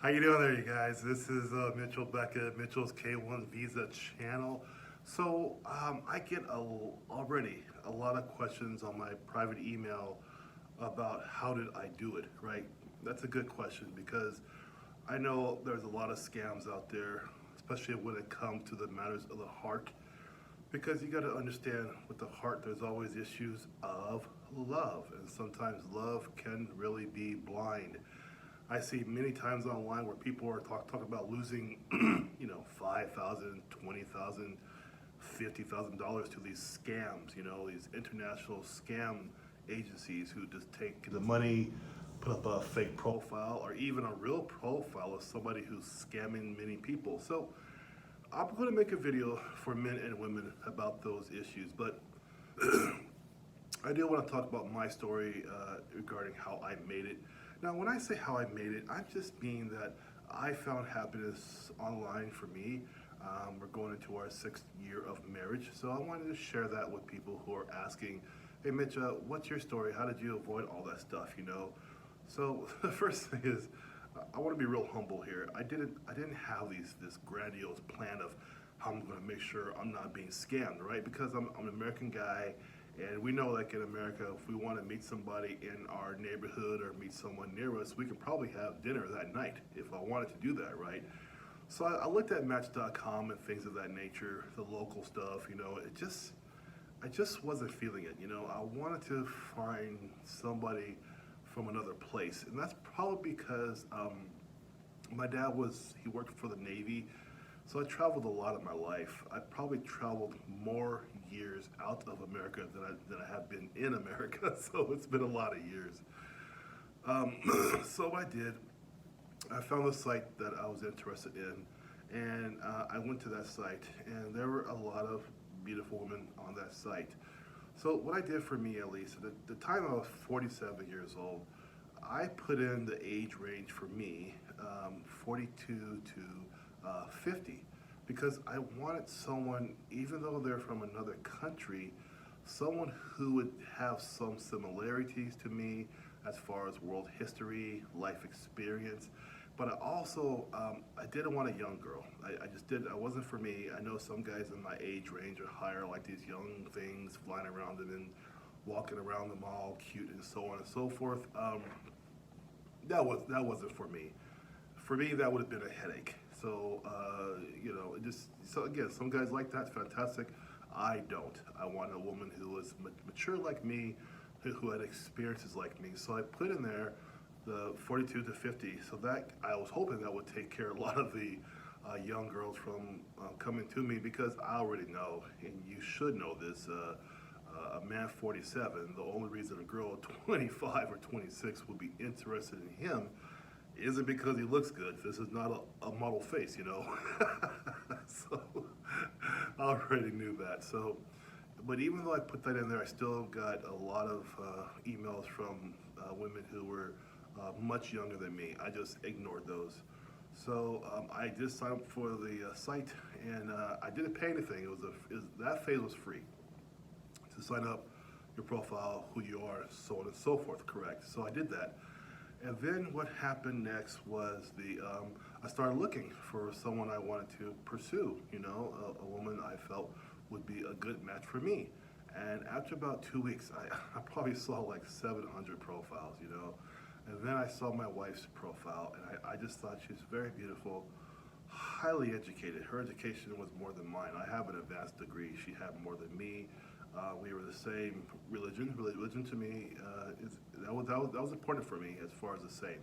How you doing there, you guys? This is Mitchell back at Mitchell's K1 Visa channel. I get already a lot of questions on my private email about how did I do it, right? That's a good question because I know there's a lot of scams out there, especially when it comes to the matters of the heart. Because you got to understand with the heart, there's always issues of love, and sometimes love can really be blind. I see many times online where people are talking about losing, $5,000, $20,000, $50,000 to these scams. These international scam agencies who just take the money, put up a fake profile, or even a real profile of somebody who's scamming many people. So I'm going to make a video for men and women about those issues, but I do want to talk about my story regarding how I made it. Now, when I say how I made it, I'm just meaning that I found happiness online for me. We're going into our 6th year of marriage, so I wanted to share that with people who are asking, hey Mitch, what's your story? How did you avoid all that stuff? So the first thing is, I want to be real humble here. I didn't have this grandiose plan of how I'm going to make sure I'm not being scammed, right? Because I'm an American guy, and we know, like in America, if we want to meet somebody in our neighborhood or meet someone near us, we can probably have dinner that night if I wanted to do that, right? So I looked at Match.com and things of that nature, the local stuff. I just wasn't feeling it. I wanted to find somebody from another place, and that's probably because my dad he worked for the Navy, so I traveled a lot of my life. I probably traveled more years out of America than I have been in America, so it's been a lot of years. So what I did, I found a site that I was interested in, and I went to that site, and there were a lot of beautiful women on that site. So what I did for me, at least, at the time I was 47 years old, I put in the age range for me, 42 to 50, because I wanted someone, even though they're from another country, someone who would have some similarities to me as far as world history, life experience. But I didn't want a young girl. I just didn't. It wasn't for me. I know some guys in my age range are higher, like these young things flying around and then walking around the mall, cute and so on and so forth. That wasn't for me. For me, that would have been a headache. So again, some guys like that, fantastic. I don't. I want a woman who was mature like me, who had experiences like me. So I put in there the 42 to 50. So that I was hoping that would take care of a lot of the young girls from coming to me, because I already know, and you should know this. A man 47, the only reason a girl 25 or 26 would be interested in him isn't because he looks good. This is not a model face. So I already knew that. But even though I put that in there, I still got a lot of emails from women who were much younger than me. I just ignored those. So I just signed up for the site, and I didn't pay anything. That phase was free to sign up, your profile, who you are, so on and so forth, correct? So I did that. And then what happened next was I started looking for someone I wanted to pursue, a woman I felt would be a good match for me. And after about 2 weeks, I probably saw like 700 profiles. And then I saw my wife's profile, and I just thought she was very beautiful, highly educated. Her education was more than mine. I have an advanced degree. She had more than me. We were the same religion. Religion to me, that was important for me as far as the same.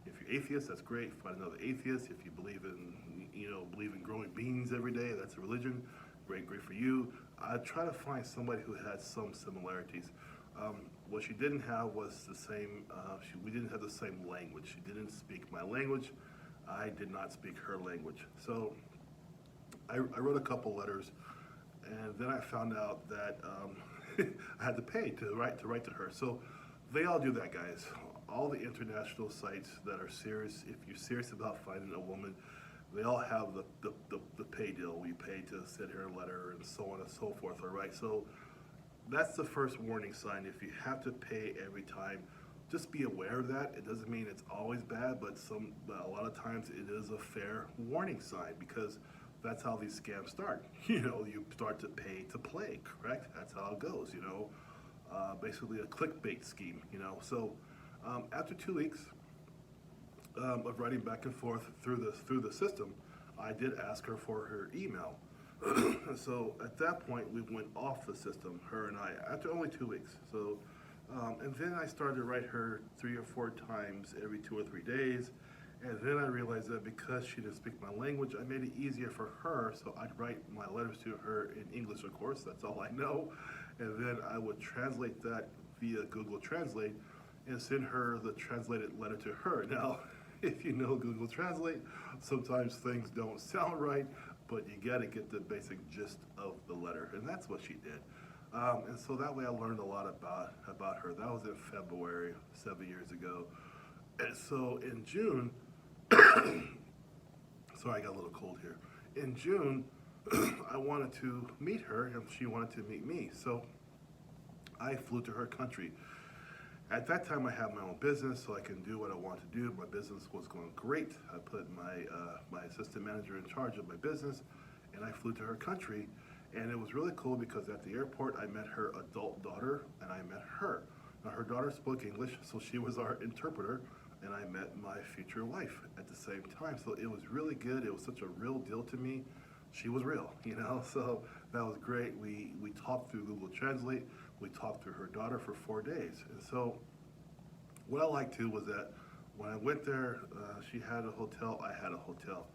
If you're atheist, that's great. Find another atheist. If you believe in growing beans every day, that's a religion. Great for you. I try to find somebody who had some similarities. What she didn't have was the same. We didn't have the same language. She didn't speak my language. I did not speak her language. So I wrote a couple letters. And then I found out that I had to pay to write to her. So they all do that, guys. All the international sites that are serious, if you're serious about finding a woman, they all have the pay deal. We pay to send her a letter and so on and so forth, all right? So that's the first warning sign. If you have to pay every time, just be aware of that. It doesn't mean it's always bad, but a lot of times it is a fair warning sign, because that's how these scams start. You start to pay to play, correct? That's how it goes. Basically a clickbait scheme. So after 2 weeks of writing back and forth through the system, I did ask her for her email. So at that point, we went off the system, her and I, after only 2 weeks. So, and then I started to write her 3 or 4 times every 2 or 3 days. And then I realized that because she didn't speak my language, I made it easier for her. So I'd write my letters to her in English, of course, that's all I know. And then I would translate that via Google Translate and send her the translated letter to her. Now, if you know Google Translate, sometimes things don't sound right, but you got to get the basic gist of the letter, and that's what she did. And so that way I learned a lot about her. That was in February, 7 years ago. And so in June, sorry, I got a little cold here. In June, I wanted to meet her, and she wanted to meet me. So I flew to her country. At that time, I had my own business, so I can do what I want to do. My business was going great. I put my assistant manager in charge of my business, and I flew to her country. And it was really cool because at the airport, I met her adult daughter, and I met her. Now, her daughter spoke English, so she was our interpreter, and I met my future wife at the same time. So it was really good. It was such a real deal to me. She was real, so that was great. We talked through Google Translate. We talked to her daughter for 4 days. And so what I liked too was that when I went there, she had a hotel, I had a hotel.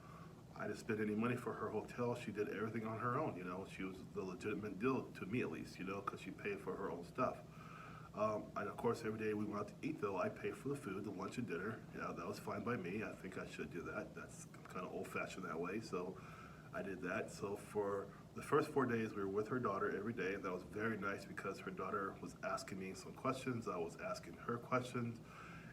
I didn't spend any money for her hotel. She did everything on her own. She was the legitimate deal, to me at least, because she paid for her own stuff. And of course, every day we went out to eat, though, I paid for the food, the lunch and dinner. That was fine by me. I think I should do that. That's kind of old-fashioned that way, so I did that. So for the first 4 days, we were with her daughter every day. That was very nice because her daughter was asking me some questions. I was asking her questions,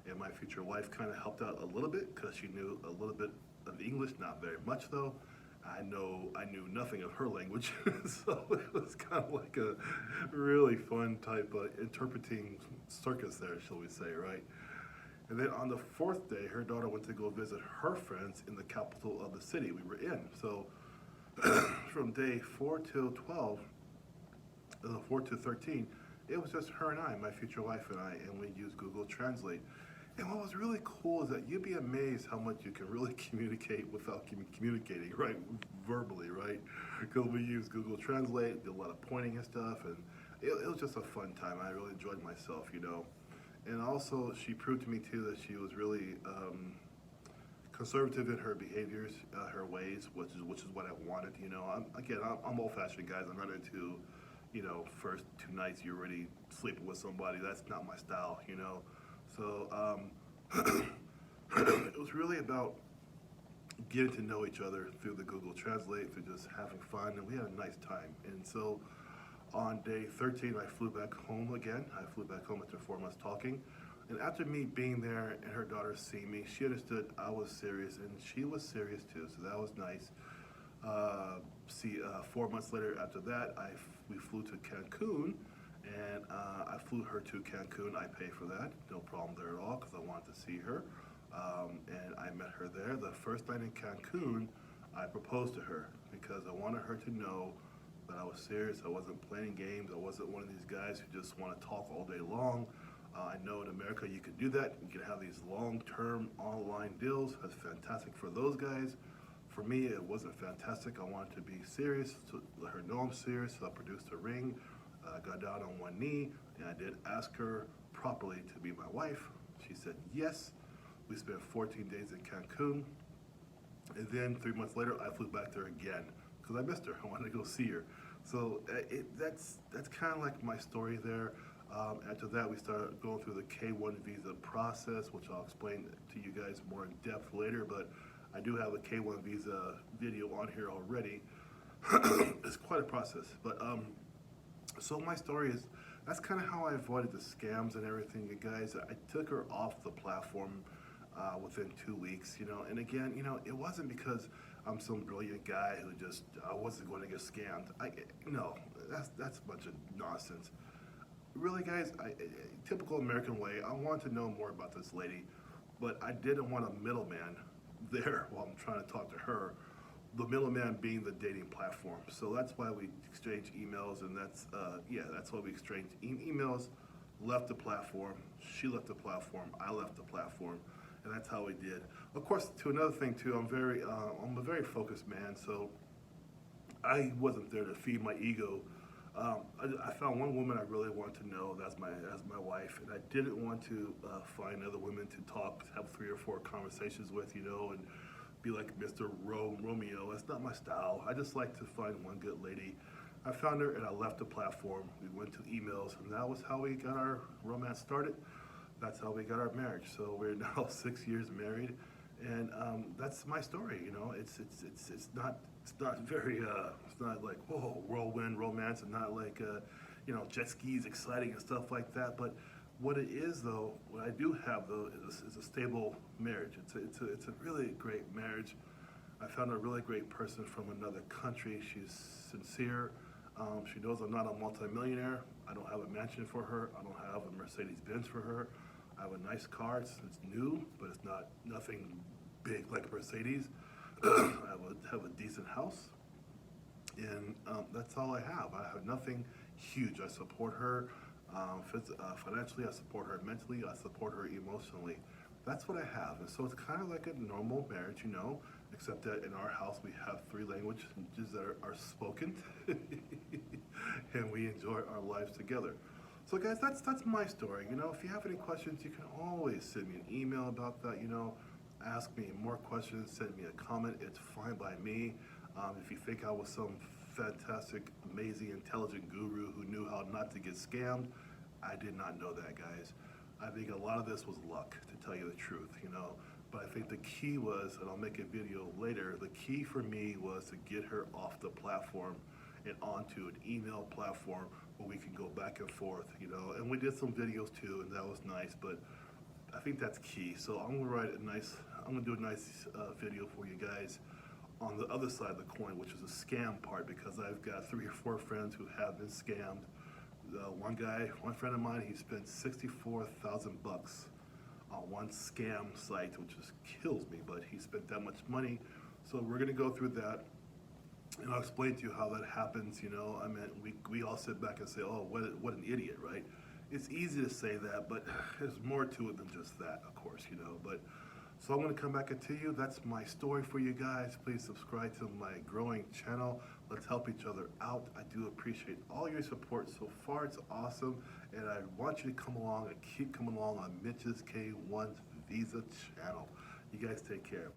and my future wife kind of helped out a little bit because she knew a little bit of English, not very much though. I knew nothing of her language, so it was kind of like a really fun type of interpreting circus there, shall we say, right? And then on the 4th day, her daughter went to go visit her friends in the capital of the city we were in. So from day 4 till 12, 4 to 13, it was just her and I, my future wife and I, and we used Google Translate. And what was really cool is that you'd be amazed how much you can really communicate without communicating, right? Verbally, right? Because we used Google Translate, did a lot of pointing and stuff, and it was just a fun time. I really enjoyed myself, And also, she proved to me too that she was really conservative in her behaviors, her ways, which is what I wanted. I'm old-fashioned, guys. I'm not into, first 2 nights you're already sleeping with somebody. That's not my style, So it was really about getting to know each other through the Google Translate, through just having fun, and we had a nice time. And so on day 13, I flew back home again. I flew back home after 4 months talking. And after me being there and her daughter seeing me, she understood I was serious, and she was serious too, so that was nice. 4 months later after that, we flew to Cancun, and I flew her to Cancun. I paid for that, no problem there at all, because I wanted to see her. And I met her there. The first night in Cancun, I proposed to her because I wanted her to know that I was serious. I wasn't playing games. I wasn't one of these guys who just want to talk all day long. I know in America you can do that. You can have these long-term online deals. That's fantastic for those guys. For me, it wasn't fantastic. I wanted to be serious, to let her know I'm serious. So I produced a ring, got down on one knee, and I did ask her properly to be my wife. She said yes. We spent 14 days in Cancun. And then 3 months later, I flew back there again because I missed her. I wanted to go see her. So that's kind of like my story there. After that, we started going through the K1 visa process, which I'll explain to you guys more in depth later, but I do have a K1 visa video on here already. It's quite a process. But so my story is, that's kind of how I avoided the scams and everything, you guys. I took her off the platform within 2 weeks, and again, it wasn't because I'm some brilliant guy who just, I wasn't going to get scammed. No, that's a bunch of nonsense. really, guys, typical American way, I wanted to know more about this lady, but I didn't want a middleman there while I'm trying to talk to her. The middleman being the dating platform. So that's why we exchange emails, and that's why we exchange emails. Left the platform, she left the platform, I left the platform, and that's how we did. Of course, to another thing too, I'm a very focused man, so I wasn't there to feed my ego. I found one woman I really wanted to know as my wife, and I didn't want to find other women to talk, have 3 or 4 conversations with, and be like Mr. Romeo. That's not my style. I just like to find one good lady. I found her and I left the platform. We went to emails, and that was how we got our romance started. That's how we got our marriage. So we're now 6 years married, and that's my story. It's not very it's not like whoa whirlwind romance, and not like jet skis exciting and stuff like that. But what it is though, what I do have though is a stable marriage. It's a really great marriage. I found a really great person from another country. She's sincere. She knows I'm not a multimillionaire. I don't have a mansion for her. I don't have a Mercedes Benz for her. I have a nice car. It's new, but it's not nothing big like a Mercedes. I have a decent house, and that's all I have. I have nothing huge. I support her financially. I support her mentally. I support her emotionally. That's what I have, and so it's kind of like a normal marriage, except that in our house we have 3 languages that are spoken, and we enjoy our lives together. So guys, that's my story. If you have any questions, you can always send me an email about that. Ask me more questions, send me a comment. It's fine by me. If you think I was some fantastic, amazing, intelligent guru who knew how not to get scammed, I did not know that, guys. I think a lot of this was luck, to tell you the truth, But I think the key was, and I'll make a video later, the key for me was to get her off the platform and onto an email platform where we can go back and forth, And we did some videos too, and that was nice, but I think that's key. So I'm gonna do a nice video for you guys on the other side of the coin, which is the scam part, because I've got 3 or 4 friends who have been scammed. One friend of mine, he spent $64,000 on one scam site, which just kills me, but he spent that much money. So we're gonna go through that, and I'll explain to you how that happens. We all sit back and say, oh, what an idiot, right? It's easy to say that, but there's more to it than just that, of course, But so I'm going to come back and tell you that's my story for you guys. Please subscribe to my growing channel. Let's help each other out. I do appreciate all your support so far. It's awesome, and I want you to come along and keep coming along on Mitch's K1's Visa channel. You guys take care.